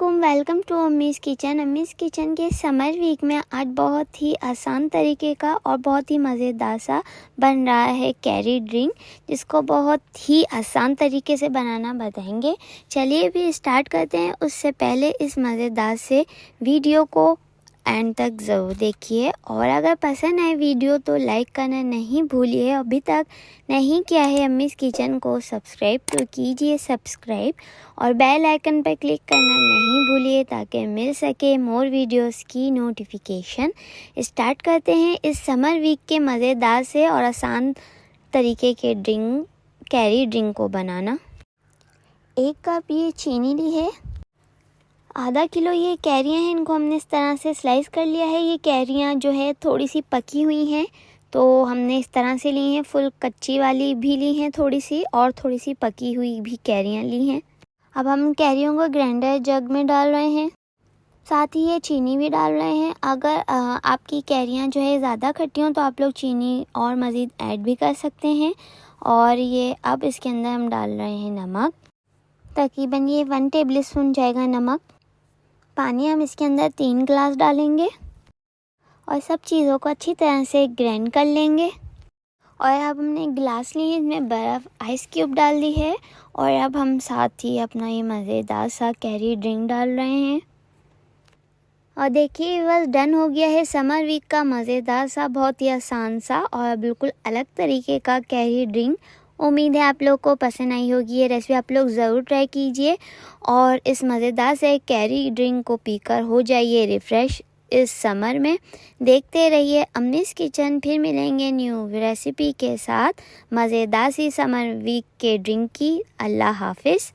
अस्सलामुअलैकुम, welcome to अम्मीज़ kitchen. अम्मीज़ kitchen के summer week में आज बहुत ही आसान तरीके का और बहुत ही मज़ेदार सा बन रहा है कैरी ड्रिंक, जिसको बहुत ही आसान तरीके से बनाना बताएंगे। चलिए भी स्टार्ट करते हैं। उससे पहले इस मज़ेदार से वीडियो को एंड तक ज़रूर देखिए, और अगर पसंद आए वीडियो तो लाइक करना नहीं भूलिए। अभी तक नहीं किया है अम्मीज़ किचन को सब्सक्राइब तो कीजिए सब्सक्राइब, और बेल आइकन पर क्लिक करना नहीं भूलिए ताकि मिल सके मोर वीडियोस की नोटिफिकेशन। स्टार्ट करते हैं इस समर वीक के मज़ेदार से और आसान तरीके के कैरी ड्रिंक को बनाना। 1 कप ये चीनी ली है, आधा किलो ये कैरियाँ हैं, इनको हमने इस तरह से स्लाइस कर लिया है। ये कैरियाँ जो है थोड़ी सी पकी हुई हैं तो हमने इस तरह से ली हैं। फुल कच्ची वाली भी ली हैं थोड़ी सी, और थोड़ी सी पकी हुई भी कैरियाँ ली हैं। अब हम कैरियों को ग्राइंडर जग में डाल रहे हैं, साथ ही ये चीनी भी डाल रहे हैं। अगर आपकी कैरियाँ जो है ज़्यादा खट्टी हों तो आप लोग चीनी और मज़ीद ऐड भी कर सकते हैं। और ये अब इसके अंदर हम डाल रहे हैं नमक, तकरीबन ये 1 टेबल स्पून जाएगा नमक। पानी हम इसके अंदर 3 गिलास डालेंगे और सब चीज़ों को अच्छी तरह से ग्राइंड कर लेंगे। और अब हमने गिलास लिए, इसमें बर्फ़ आइस क्यूब डाल दी है, और अब हम साथ ही अपना ये मज़ेदार सा कैरी ड्रिंक डाल रहे हैं। और देखिए बस डन हो गया है समर वीक का मज़ेदार सा, बहुत ही आसान सा और बिल्कुल अलग तरीके का कैरी ड्रिंक। उम्मीद है आप लोग को पसंद आई होगी ये रेसिपी, आप लोग ज़रूर ट्राई कीजिए और इस मज़ेदार से कैरी ड्रिंक को पीकर हो जाइए रिफ़्रेश इस समर में। देखते रहिए अम्मीज़ किचन, फिर मिलेंगे न्यू रेसिपी के साथ मज़ेदार सी समर वीक के ड्रिंक की। अल्लाह हाफिज़।